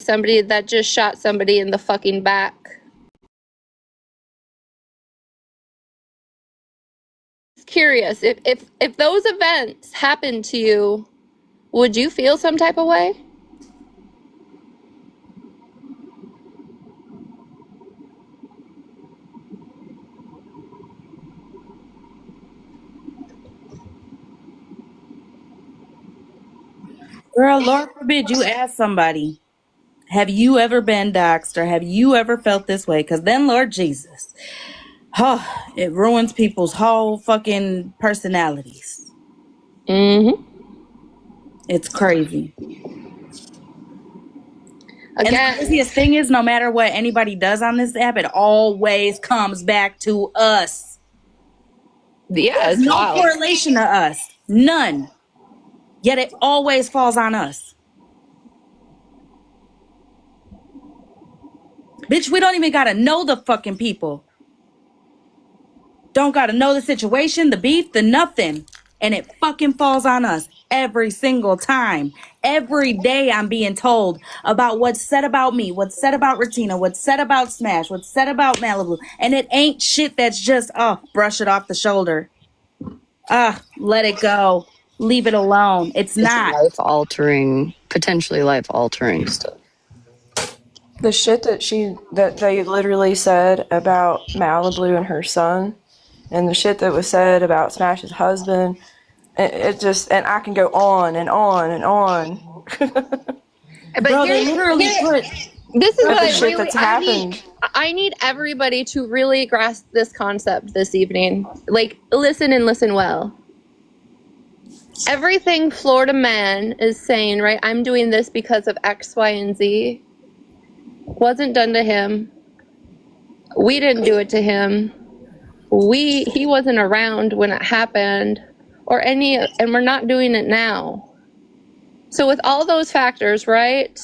somebody that just shot somebody in the fucking back. Curious, if those events happened to you, would you feel some type of way? Girl, Lord forbid you ask somebody, have you ever been doxxed or have you ever felt this way? Because then, Lord Jesus, it ruins people's whole fucking personalities. Mm-hmm. It's crazy. And the Again, craziest thing is, no matter what anybody does on this app, it always comes back to us. yeah, There's it's no wild. correlation to us. None. Yet it always falls on us. Bitch, we don't even gotta know the fucking people. Don't gotta know the situation, the beef, the nothing. And it fucking falls on us every single time. Every day I'm being told about what's said about me, what's said about Regina, what's said about Smash, what's said about Malibu. And it ain't shit that's just, brush it off the shoulder. Let it go. Leave it alone. It's not. Life-altering, potentially life-altering stuff. The shit that they literally said about Malibu and her son, and the shit that was said about Smash's husband, it just, and I can go on and on and on. But Bro, they literally put... This is But what the I shit really that's happened. I need everybody to really grasp this concept this evening. Like, listen and listen well. Everything Florida man is saying, right? I'm doing this because of X, Y, and Z. Wasn't done to him. We didn't do it to him. He wasn't around when it happened, and we're not doing it now. So with all those factors, right?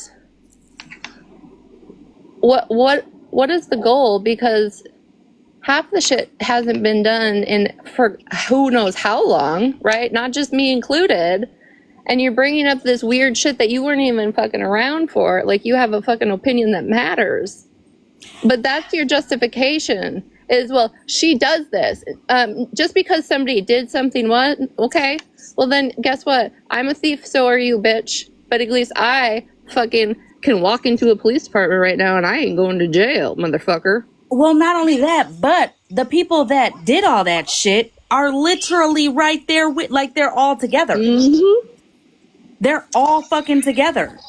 What is the goal? Because half the shit hasn't been done for who knows how long, right? Not just me included. And you're bringing up this weird shit that you weren't even fucking around for. Like, you have a fucking opinion that matters. But that's your justification. Is, well, she does this. Just because somebody did something, what? Okay. Well, then guess what? I'm a thief, so are you, bitch. But at least I fucking can walk into a police department right now and I ain't going to jail, motherfucker. Well, not only that, but the people that did all that shit are literally right there with, like, they're all together. Mm-hmm. They're all fucking together.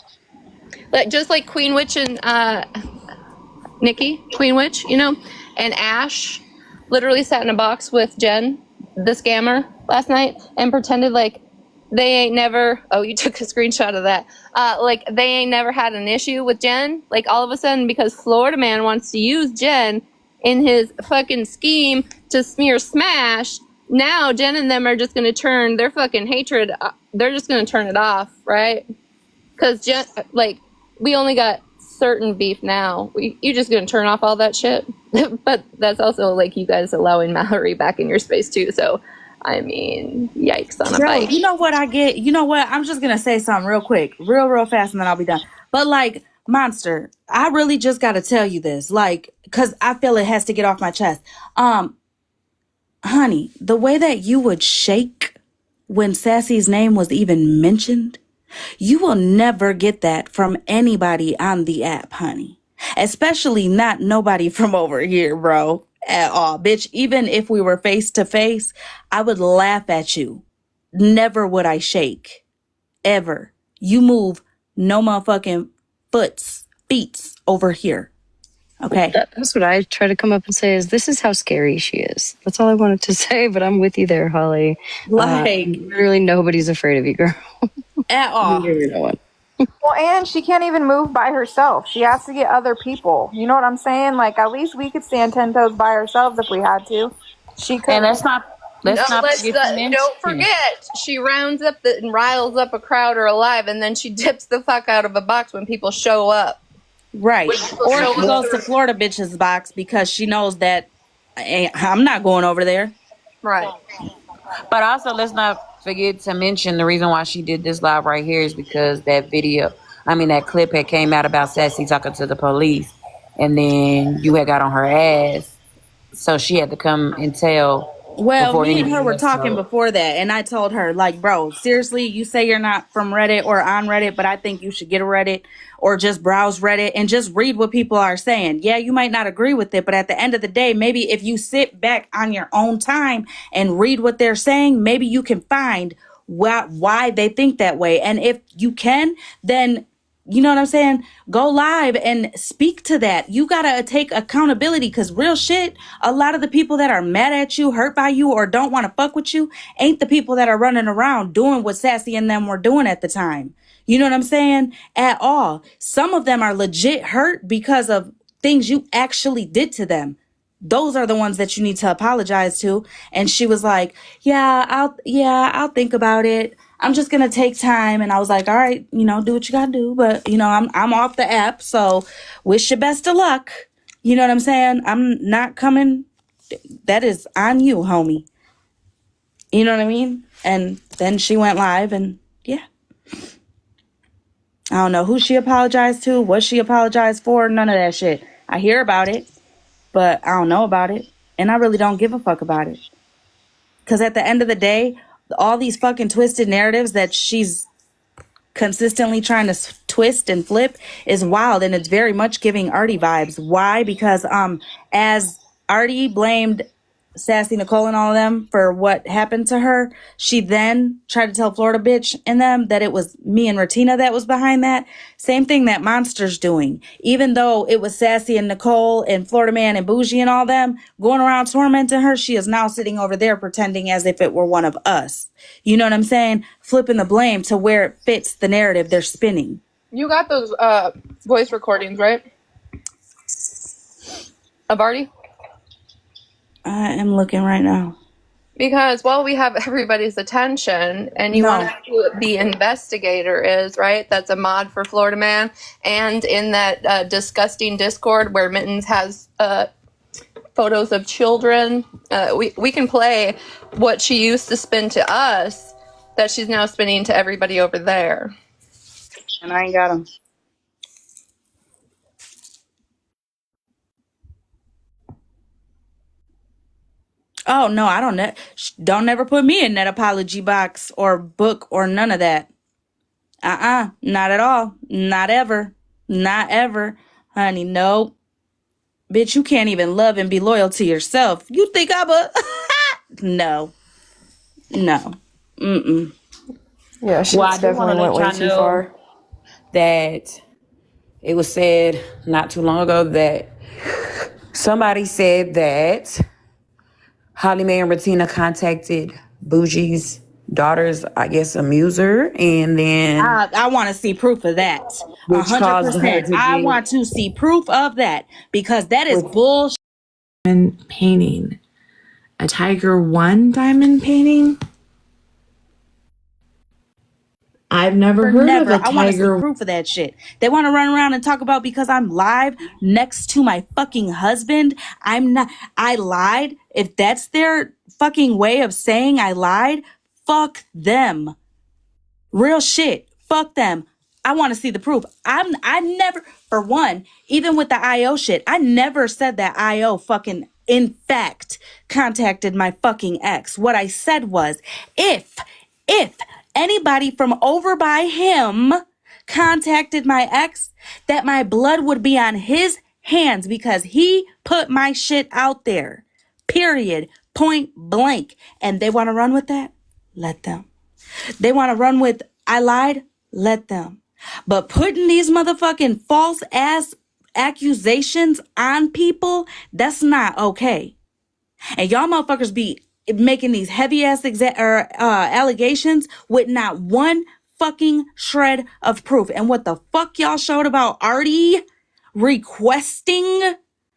Just like Queen Witch and Nikki, Queen Witch, and Ash literally sat in a box with Jen, the scammer, last night and pretended like they ain't never, you took a screenshot of that. Like, they ain't never had an issue with Jen. Like, all of a sudden, because Florida man wants to use Jen in his fucking scheme to smear Smash, now Jen and them are just going to turn their fucking hatred, they're just going to turn it off, right? Because Jen, like, we only got certain beef now. You just going to turn off all that shit? But that's also, like, you guys allowing Mallory back in your space, too, so... I mean, yikes on a bike. You know what I get? You know what? I'm just going to say something real quick, real fast, and then I'll be done. But, like, Monster, I really just got to tell you this, like, because I feel it has to get off my chest. Honey, the way that you would shake when Sassy's name was even mentioned, you will never get that from anybody on the app, honey. Especially not nobody from over here, bro. At all, bitch. Even if we were face to face, I would laugh at you. Never would I shake. Ever. You move no motherfucking feet over here. Okay? That's what I try to come up and say is this is how scary she is. That's all I wanted to say, but I'm with you there, Holly. Like, literally nobody's afraid of you, girl. At all. No one. Well, and she can't even move by herself. She has to get other people. You know what I'm saying? Like, at least we could stand 10 toes by ourselves if we had to. She could. And let's not don't forget, she rounds up and riles up a crowd or alive, and then she dips the fuck out of a box when people show up. Right. Or she goes to Florida bitch's box because she knows that I'm not going over there. Right. But also, let's not forget to mention the reason why she did this live right here is because that video that clip had came out about Sassy talking to the police, and then you had got on her ass, so she had to come and tell Well, before me and her anybody were else talking told. before that, and I told her, like, bro, seriously, you say you're not from Reddit or on Reddit, but I think you should get a Reddit or just browse Reddit and just read what people are saying. Yeah, you might not agree with it, but at the end of the day, maybe if you sit back on your own time and read what they're saying, maybe you can find why they think that way. And if you can, then you know what I'm saying? Go live and speak to that. You gotta take accountability, because real shit, a lot of the people that are mad at you, hurt by you, or don't want to fuck with you ain't the people that are running around doing what Sassy and them were doing at the time. You know what I'm saying? At all. Some of them are legit hurt because of things you actually did to them. Those are the ones that you need to apologize to. And she was like, I'll think about it. I'm just gonna take time. And I was like, all right, do what you gotta do. But I'm off the app, so wish you best of luck. You know what I'm saying? I'm not coming. That is on you, homie. You know what I mean? And then she went live, and yeah. I don't know who she apologized to, what she apologized for, none of that shit. I hear about it, but I don't know about it. And I really don't give a fuck about it. Because at the end of the day, all these fucking twisted narratives that she's consistently trying to twist and flip is wild. And it's very much giving Artie vibes. Why? Because as Artie blamed Sassy Nicole and all of them for what happened to her, she then tried to tell Florida Bitch and them that it was me and Ratina that was behind that. Same thing that Monster's doing. Even though it was Sassy and Nicole and Florida Man and Bougie and all them going around tormenting her, she is now sitting over there pretending as if it were one of us. You know what I'm saying? Flipping the blame to where it fits the narrative they're spinning. You got those voice recordings, right? Of Artie? I am looking right now. Because while we have everybody's attention, and you No. want to know who the investigator is, right? That's a mod for Florida Man. And in that disgusting Discord where Mittens has photos of children, we can play what she used to spin to us that she's now spinning to everybody over there. And I ain't got them. Oh no, I don't never put me in that apology box or book or none of that. Not at all. Not ever. Not ever. Honey, no. Bitch, you can't even love and be loyal to yourself. You think I'm a No. No. Mm-mm. Yeah, she Well, I do want definitely to went let way y'all too know far. that it was said not too long ago that somebody said that Holly Mae and Ratina contacted Bougie's daughter's, I guess, amuser, and then I want to see proof of that. which caused her 100%. to I get want to see proof of that because that is with bullshit. Painting. A Tiger One diamond painting? I've never heard of Never. a I want to see Tiger. proof of that shit. They want to run around and talk about because I'm live next to my fucking husband. I'm not. I lied. If that's their fucking way of saying I lied, fuck them. Real shit. Fuck them. I want to see the proof. I never, for one, even with the IO shit, I never said that IO fucking, in fact, contacted my fucking ex. What I said was, if anybody from over by him contacted my ex, that my blood would be on his hands because he put my shit out there. Period. Point blank. And they want to run with that? Let them. They want to run with, I lied? Let them. But putting these motherfucking false ass accusations on people, that's not okay. And y'all motherfuckers be making these heavy ass allegations with not one fucking shred of proof. And what the fuck y'all showed about Artie requesting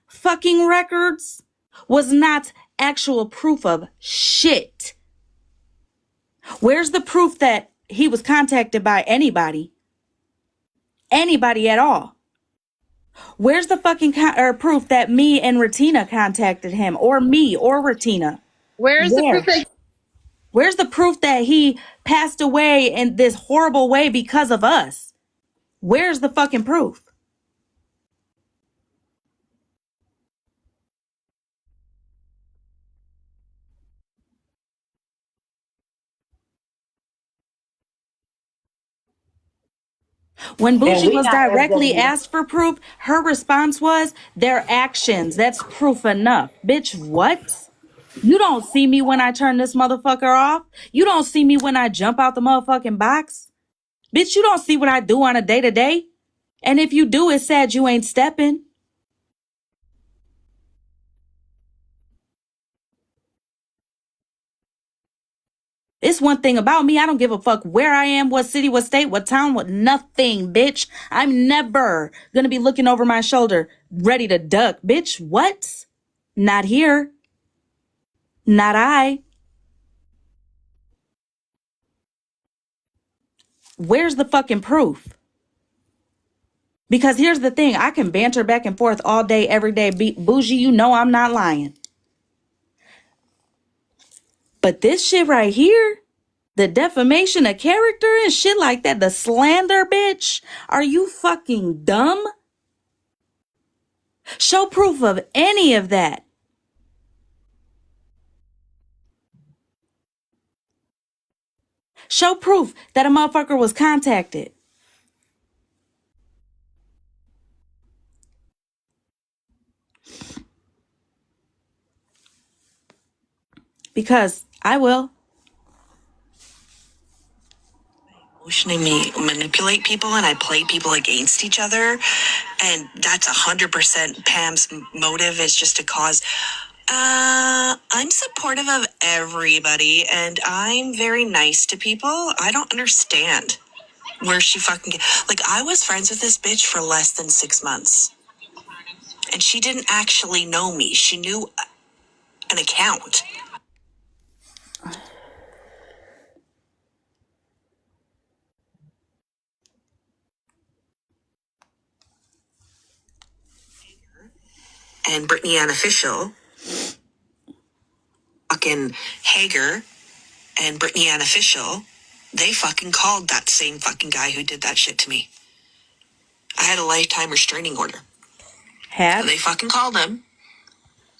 fucking records was not actual proof of shit. Where's the proof that he was contacted by anybody? Anybody at all? Where's the fucking proof that me and Ratina contacted him, or me or Ratina? Where's the proof that Where's the proof that he passed away in this horrible way because of us? Where's the fucking proof? When And Bougie we was not directly SW. asked for proof, her response was their actions. That's proof enough. Bitch, what? You don't see me when I turn this motherfucker off. You don't see me when I jump out the motherfucking box. Bitch, you don't see what I do on a day to day. And if you do, it's sad you ain't stepping. It's one thing about me. I don't give a fuck where I am, what city, what state, what town, what nothing, bitch. I'm never gonna be looking over my shoulder, ready to duck. Bitch, what? Not here. Not I. Where's the fucking proof? Because here's the thing. I can banter back and forth all day, every day. Bougie, you know I'm not lying. But this shit right here, the defamation of character and shit like that, the slander, bitch. Are you fucking dumb? Show proof of any of that. Show proof that a motherfucker was contacted. Because I will. Emotionally manipulate people and I play people against each other. And that's 100% Pam's motive is just to cause. I'm supportive of everybody and I'm very nice to people. I don't understand where she fucking. Like, I was friends with this bitch for less than 6 months. And she didn't actually know me. She knew an account. And Brittany Ann Official, fucking Hager, and Brittany Ann Official, they fucking called that same fucking guy who did that shit to me. I had a lifetime restraining order. And they fucking called him,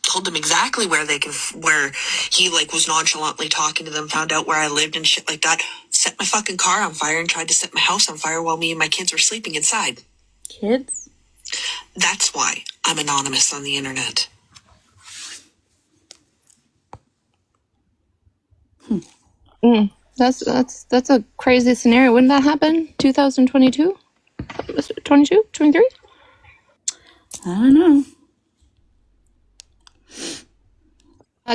told them exactly where they could, where he like was nonchalantly talking to them, found out where I lived and shit like that, set my fucking car on fire and tried to set my house on fire while me and my kids were sleeping inside. Kids? That's why I'm anonymous on the internet. That's a crazy scenario. When did that happen? 2022? 22? 23? I don't know.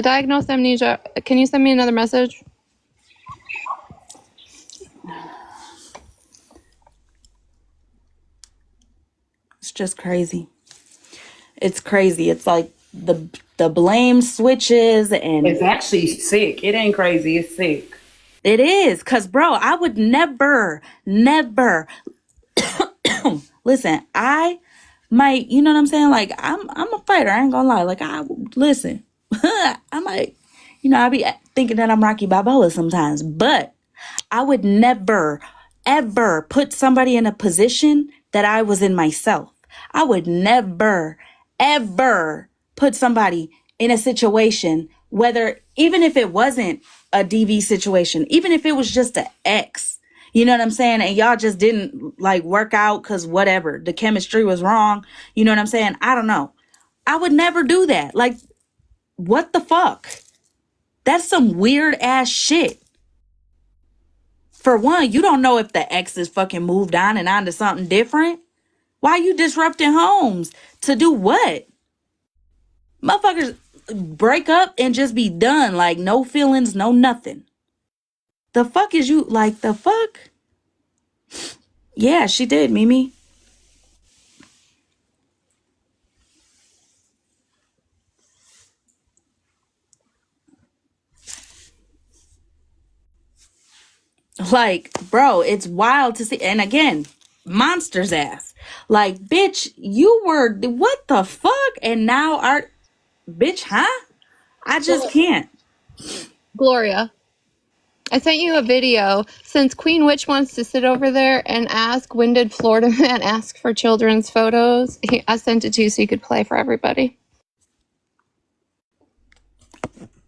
Diagnosed amnesia. Can you send me another message? It's just crazy. It's crazy. It's like the blame switches and It's actually sick. It ain't crazy. It's sick. it is. Cause bro, I would never listen, I might, you know what I'm saying? Like I'm a fighter. I ain't gonna lie. Like listen. I might, I be thinking that I'm Rocky Balboa sometimes, but I would never, ever put somebody in a position that I was in myself. I would never, ever put somebody in a situation, whether, even if it wasn't a DV situation, even if it was just an ex, you know what I'm saying? And y'all just didn't like work out because whatever, the chemistry was wrong. You know what I'm saying? I don't know. I would never do that. Like, what the fuck? That's some weird ass shit. For one, you don't know if the ex is fucking moved on and on to something different. Why you disrupting homes? To do what? Motherfuckers break up and just be done. Like, no feelings, no nothing. The fuck is you, like, the fuck? Yeah, she did, Mimi. Like, bro, it's wild to see. And again, monster's ass. Like, bitch, you were, what the fuck? And now bitch, huh? I just can't. Gloria. I sent you a video. Since Queen Witch wants to sit over there and ask, when did Florida Man ask for children's photos? I sent it to you so you could play for everybody.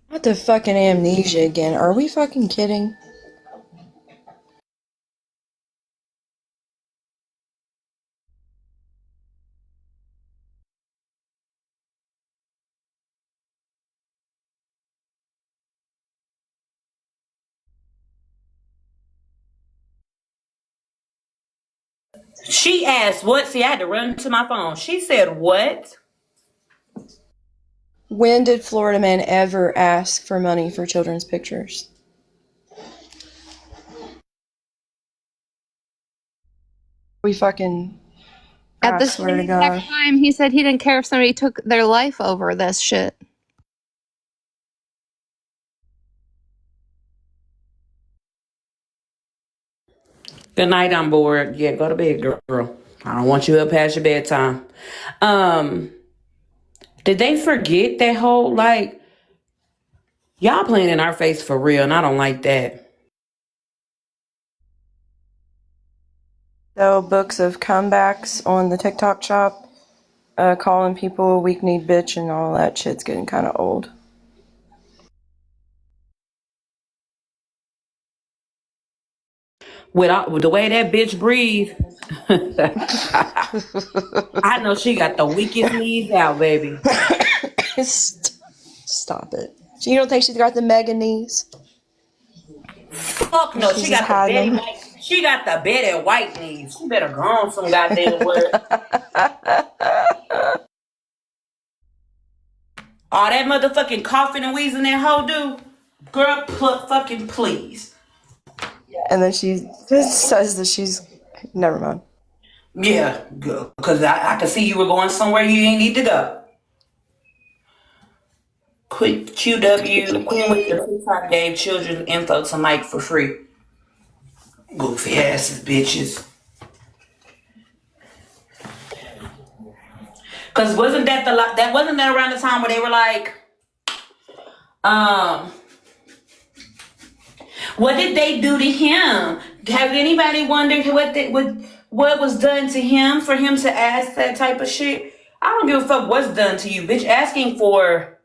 What the fucking amnesia again? Are we fucking kidding? She asked what? See, I had to run to my phone. She said what? When did Florida Man ever ask for money for children's pictures? We fucking. At I the swear to same God. exact time, he said he didn't care if somebody took their life over this shit. Good night, I'm bored. Yeah, go to bed, girl. I don't want you up past your bedtime. Did they forget that whole, like, y'all playing in our face for real, and I don't like that. So, books of comebacks on the TikTok shop, calling people a weak-kneed bitch and all that shit's getting kind of old. With the way that bitch breathe, I know she got the weakest knees out, baby. Stop it. You don't think she's got the mega knees? Fuck no, She's she just got the hiding Betty them. White. She got the Betty White knees. She better go on some goddamn word. All that motherfucking coughing and wheezing that hoe do, girl, fucking please. And then she just says that she's. Never mind. Yeah, good. Because I could see you were going somewhere you ain't need to go. Quick QW, Queen with the TikTok gave children info to Mike for free. Goofy asses, bitches. Cause wasn't that wasn't that around the time where they were like, what did they do to him? Have anybody wondered what was done to him for him to ask that type of shit? I don't give a fuck what's done to you, bitch. Asking for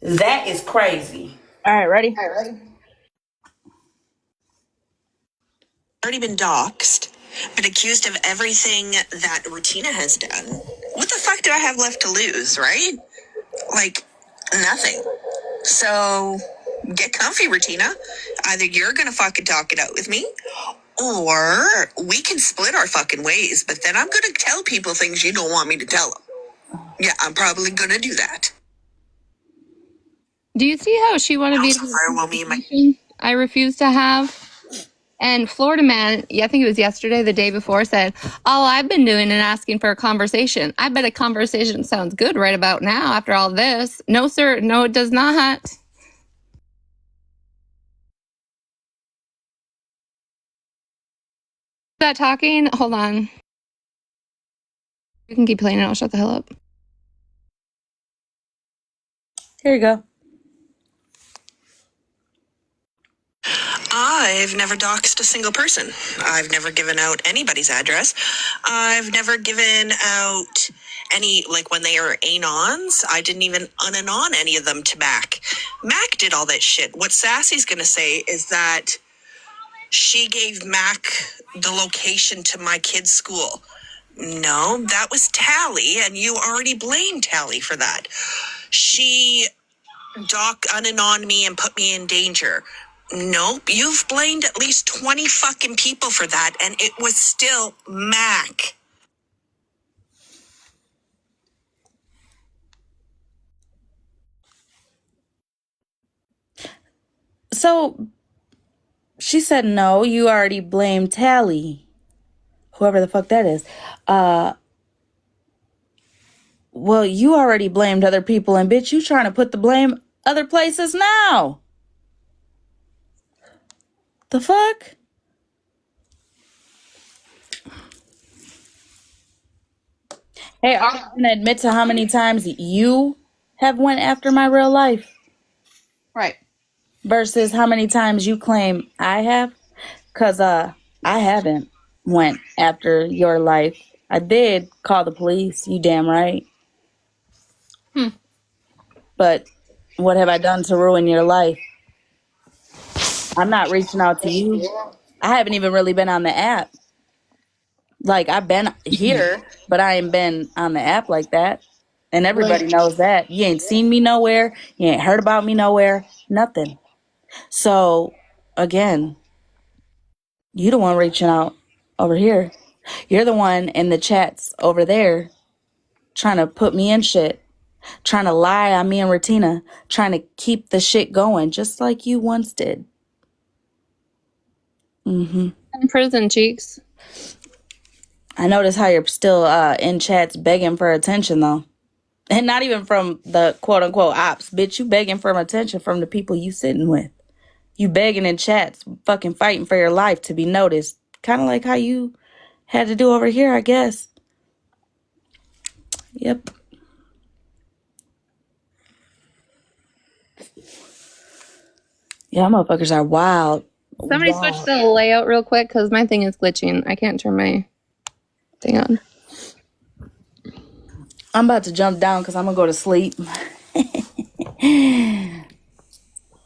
that is crazy. All right, ready? Already been doxxed, been accused of everything that Rutina has done. What the fuck do I have left to lose, right? Like, nothing. So, get comfy, Rutina. Either you're gonna fucking talk it out with me, or we can split our fucking ways, but then I'm gonna tell people things you don't want me to tell them. Yeah, I'm probably gonna do that. Do you see how she wanted me to have a Tomorrow will be my conversation I refuse to have? And Florida Man, I think it was yesterday, the day before, said, all I've been doing is asking for a conversation. I bet a conversation sounds good right about now after all this. No, sir. No, it does not. Is that talking? Hold on. You can keep playing it. I'll shut the hell up. Here you go. I've never doxed a single person. I've never given out anybody's address. I've never given out any, like when they are anons, I didn't even unanon any of them to Mac. Mac did all that shit. What Sassy's gonna say is that she gave Mac the location to my kid's school. No, that was Tally, and you already blamed Tally for that. She unanon me and put me in danger. Nope, you've blamed at least 20 fucking people for that, and it was still Mac. So she said, no, you already blamed Tally. Whoever the fuck that is. Well, you already blamed other people, and bitch, you trying to put the blame other places now. The fuck? Hey, are you gonna admit to how many times you have went after my real life? Right. versus how many times you claim I have. Cause I haven't went after your life. I did call the police, you damn right. But what have I done to ruin your life? I'm not reaching out to you. I haven't even really been on the app. Like I've been here, but I ain't been on the app like that. And everybody knows that. You ain't seen me nowhere. You ain't heard about me nowhere. Nothing. So again, you the one reaching out over here. You're the one in the chats over there trying to put me in shit, trying to lie on me and Ratina, trying to keep the shit going, just like you once did. In prison, cheeks. I notice how you're still in chats begging for attention, though. And not even from the quote unquote ops. Bitch, you begging for attention from the people you sitting with. You begging in chats, fucking fighting for your life to be noticed. Kind of like how you had to do over here, I guess. Yep. Yeah, motherfuckers are wild. Somebody switch the layout real quick because my thing is glitching. I can't turn my thing on. I'm about to jump down because I'm going to go to sleep.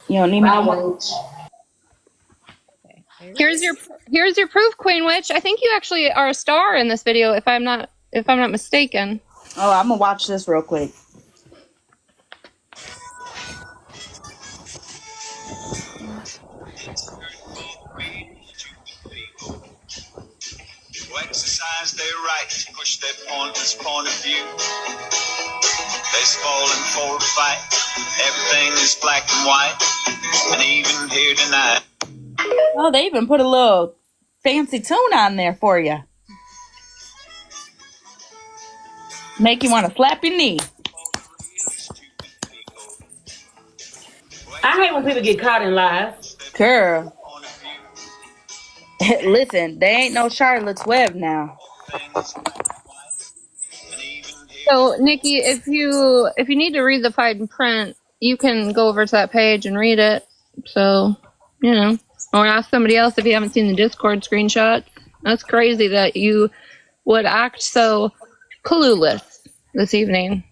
You don't need me no more. Here's your proof, Queen Witch. I think you actually are a star in this video, if I'm not mistaken. Oh, I'm going to watch this real quick. Exercise their right to push their pointless point of view. They're falling for a fight. Everything is black and white. And even here tonight. Oh, they even put a little fancy tune on there for you. Make you want to slap your knee. I hate when people get caught in lies. Girl. Listen, they ain't no Charlotte's Web now. So, Nikki, if you need to read the fine print, you can go over to that page and read it. So, or ask somebody else if you haven't seen the Discord screenshots. That's crazy that you would act so clueless this evening.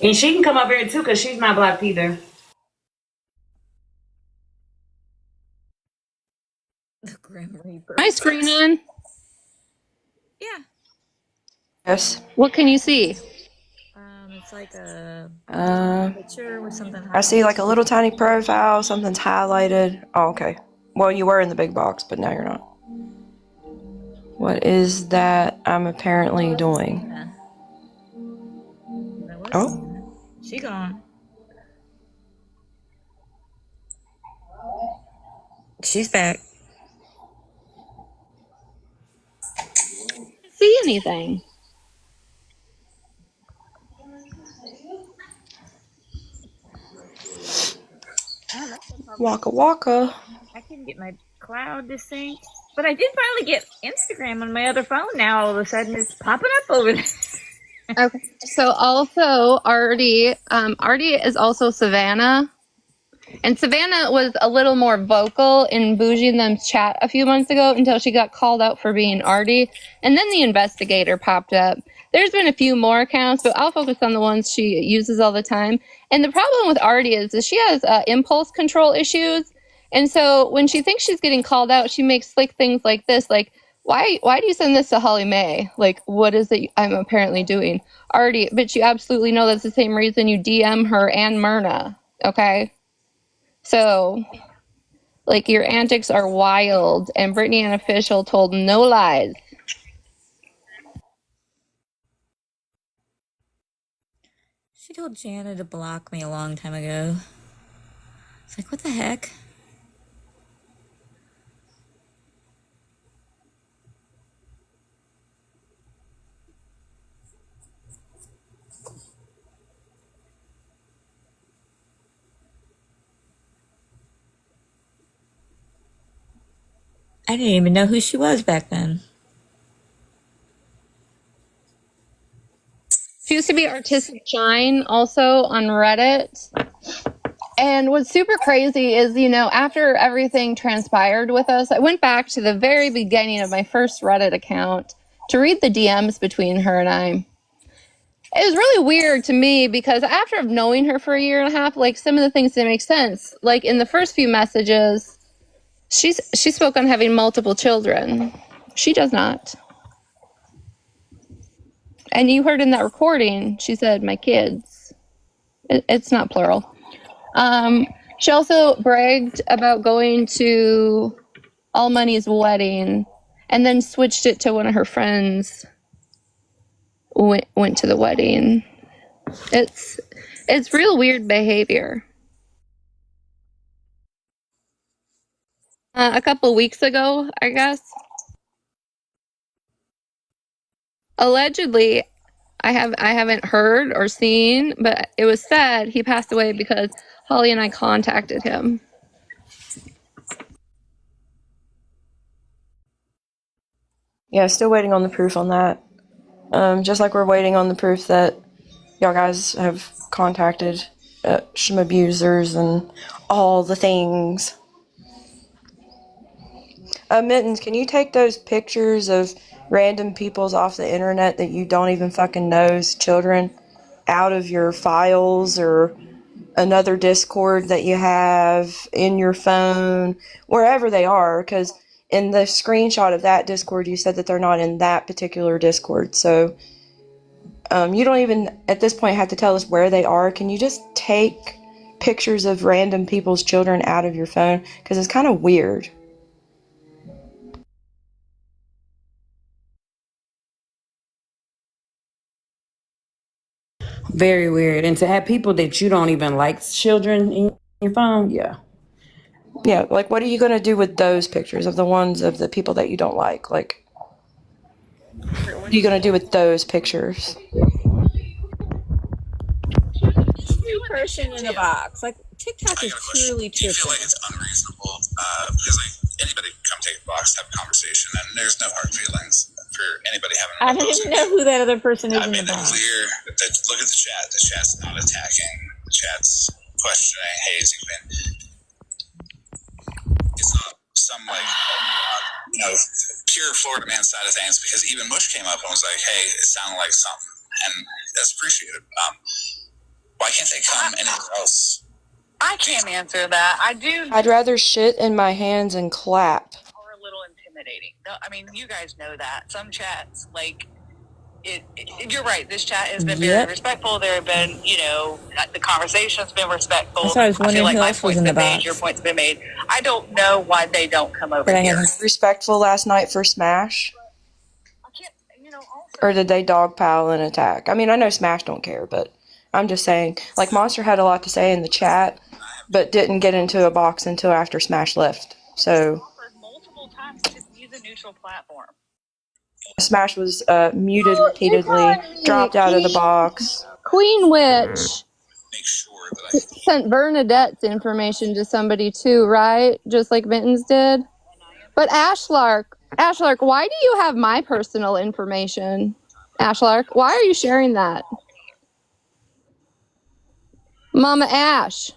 And she can come up here too because she's not blocked either. The Grim Reaper. My screen on. Yeah. Yes. What can you see? It's like a picture with something. I see like a little tiny profile, something's highlighted. Oh, okay. Well, you were in the big box, but now you're not. What is that I'm apparently doing? Oh. She gone. She's back. See anything? Waka waka. I couldn't get my cloud to sync, but I did finally get Instagram on my other phone. Now all of a sudden it's popping up over there. Okay. So also Artie is also Savannah. And Savannah was a little more vocal in Bougie and them's chat a few months ago until she got called out for being Artie. And then the investigator popped up. There's been a few more accounts, but I'll focus on the ones she uses all the time. And the problem with Artie is she has impulse control issues. And so when she thinks she's getting called out, she makes slick things like this, like, why do you send this to Holly Mae? Like, what is it I'm apparently doing? Artie, but you absolutely know that's the same reason you DM her and Myrna, okay? So, like, your antics are wild, and Brittany Ann Official told no lies. She told Jana to block me a long time ago. It's like, what the heck? I didn't even know who she was back then. used to be Artistic Shine also on Reddit. And what's super crazy is, after everything transpired with us, I went back to the very beginning of my first Reddit account to read the DMs between her and I. It was really weird to me because after knowing her for a year and a half, like some of the things didn't make sense. Like in the first few messages, she spoke on having multiple children. She does not. And you heard in that recording, she said, my kids. It's not plural. She also bragged about going to All Money's wedding and then switched it to one of her friends went to the wedding. It's real weird behavior. A couple weeks ago, I guess. Allegedly, I haven't heard or seen, but it was said he passed away because Holly and I contacted him. Yeah, still waiting on the proof on that. Just like we're waiting on the proof that y'all guys have contacted some abusers and all the things. Mittens, can you take those pictures of random peoples off the internet that you don't even fucking know's children out of your files or another Discord that you have in your phone, wherever they are? Because in the screenshot of that Discord, you said that they're not in that particular Discord. So you don't even, at this point, have to tell us where they are. Can you just take pictures of random people's children out of your phone? Because it's kind of weird. Very weird. And to have people that you don't even like children in your phone, yeah. Yeah, like what are you going to do with those pictures of the ones of the people that you don't like? Like, what are you going to do with those pictures? New person in a box. Like TikTok is truly Do you feel like it's unreasonable? Because like anybody can come take a box, have a conversation, and there's no hard feelings for anybody having. I don't even know who that other person is I in made the that box. clear. Look at the chat. The chat's not attacking. The chat's questioning. Hey, is he been? It's not some pure Florida man side of things, because even Mush came up and was like, "Hey, it sounded like something," and that's appreciated. Why can't they come anywhere else? I can't answer that. I do. I'd rather shit in my hands and clap. Are a little intimidating. No, I mean, you guys know that. Some chats, like, you're right. This chat has been very respectful. There have been, the conversation's been respectful. That's why I was wondering feel like who my else was point's in the been made, box. your point's been made. I don't know why they don't come over here. Respectful last night for Smash? I can't, also. Or did they dogpile and attack? I mean, I know Smash don't care, but I'm just saying. Like, Monster had a lot to say in the chat, but didn't get into a box until after Smash left. So Multiple times to use a neutral platform. Smash was muted repeatedly, dropped out of the box. Queen Witch sent Bernadette's information to somebody too, right? Just like Mittens did. But Ashlark, why do you have my personal information? Ashlark, why are you sharing that? Mama Ash.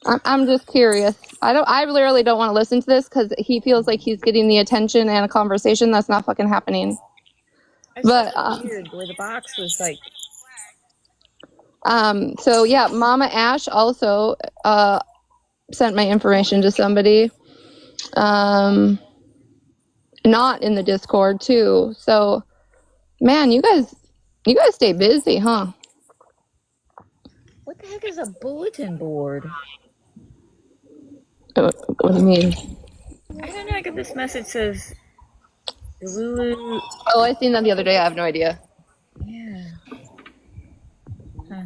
I'm just curious. I literally don't want to listen to this because he feels like he's getting the attention and a conversation that's not fucking happening. It's But weird where the box was like. So yeah, Mama Ash also sent my information to somebody. Not in the Discord too. So man, you guys stay busy, huh? What the heck is a bulletin board? What do you mean? I don't know. I got this message says Lulu. Oh, I seen that the other day. I have no idea. Yeah. Huh.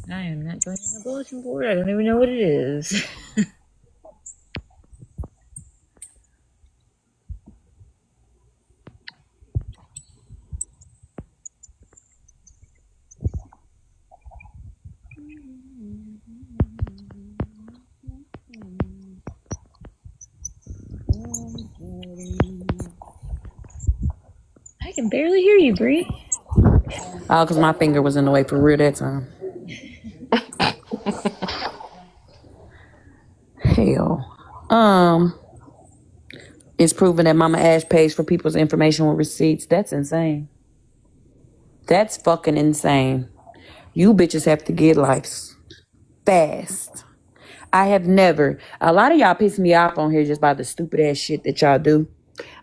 I am not going on a bulletin board. I don't even know what it is. can barely hear you, Bree. Oh, because my finger was in the way for real that time. Hell. It's proven that Mama Ash pays for people's information with receipts. That's insane. That's fucking insane. You bitches have to get lives fast. I have never, a lot of y'all piss me off on here just by the stupid ass shit that y'all do.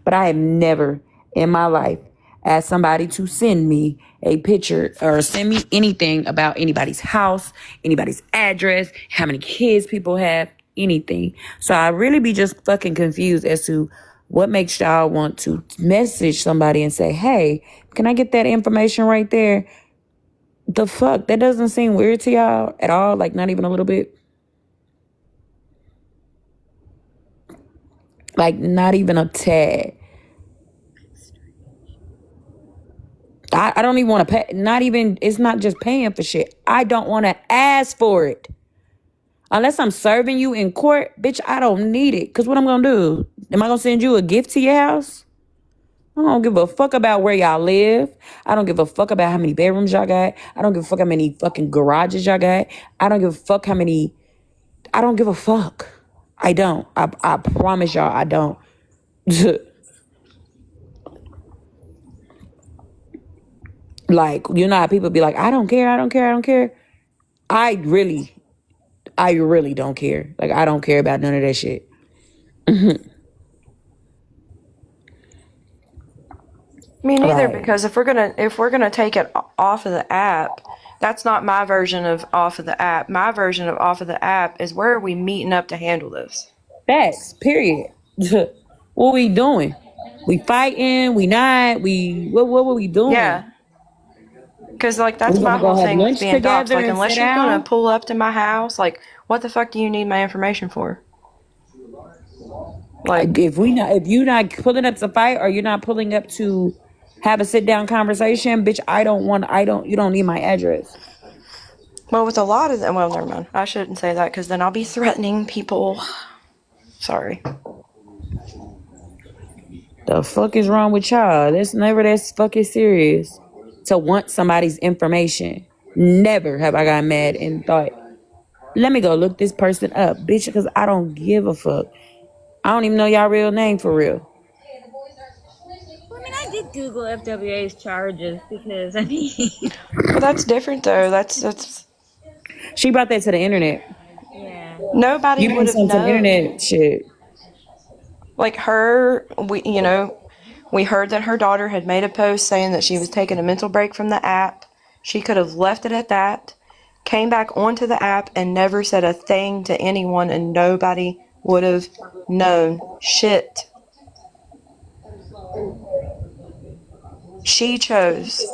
But I have never in my life asked somebody to send me a picture or send me anything about anybody's house, anybody's address, how many kids people have, anything. So I really be just fucking confused as to what makes y'all want to message somebody and say, hey, can I get that information right there? The fuck? That doesn't seem weird to y'all at all? Like, not even a little bit? Like, not even a tad. I don't even want to pay. Not even, it's not just paying for shit. I don't want to ask for it. Unless I'm serving you in court, bitch, I don't need it. Because what I'm going to do? Am I going to send you a gift to your house? I don't give a fuck about where y'all live. I don't give a fuck about how many bedrooms y'all got. I don't give a fuck how many fucking garages y'all got. I don't give a fuck how many. I don't give a fuck. I don't. I promise y'all I don't. Like, you know how people be like, I don't care. I really don't care. Like, I don't care about none of that shit. Me neither, Right. because if we're gonna take it off of the app, that's not my version of off of the app. My version of off of the app is where are we meeting up to handle this? Facts, period. What we doing? We fighting? We not? What were we doing? Yeah. Because, like, that's We my gonna go whole have thing with lunch being doxxed. together Like, and unless sit you're going down? to pull up to my house, like, what the fuck do you need my information for? Like, If you not pulling up to fight or you're not pulling up to have a sit down conversation, bitch, you don't need my address. well, with a lot of them, well, never mind. I shouldn't say that because then I'll be threatening people. Sorry. The fuck is wrong with y'all? That's never that fucking serious to want somebody's information. Never have I got mad and thought, let me go look this person up, bitch, because I don't give a fuck. I don't even know y'all real name for real. Well, I mean, I did Google FWA's charges because, I mean, Well, that's different, though. That's She brought that to the internet. yeah. nobody You would didn't have send some known. internet shit. Like, we heard that her daughter had made a post saying that she was taking a mental break from the app. She could have left it at that, came back onto the app, and never said a thing to anyone, and nobody would have known shit. She chose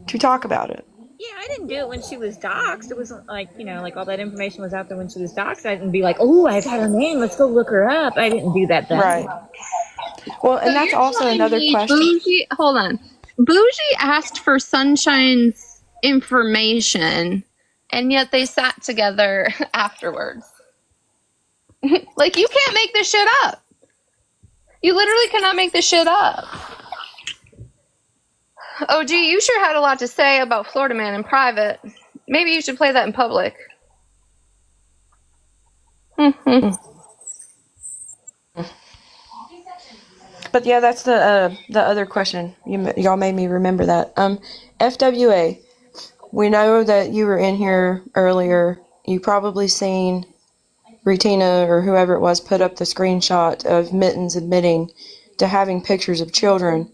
to talk about it. Yeah, I didn't do it when she was doxxed. It wasn't like, like all that information was out there when she was doxxed. I didn't be like, oh, I've had her name. Let's go look her up. I didn't do that then. Right. Well, and So that's you're also telling another me question. Bougie, hold on. Bougie asked for Sunshine's information, and yet they sat together afterwards. Like, you can't make this shit up. You literally cannot make this shit up. OG, you sure had a lot to say about Florida Man in private. Maybe you should play that in public. But yeah, that's the other question. Y'all made me remember that. FWA. We know that you were in here earlier. You probably seen Retina or whoever it was put up the screenshot of Mittens admitting to having pictures of children.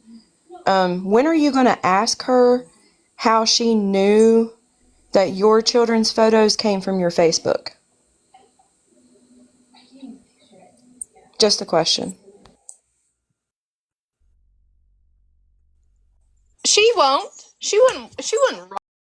When are you going to ask her how she knew that your children's photos came from your Facebook? Just a question. She won't. She wouldn't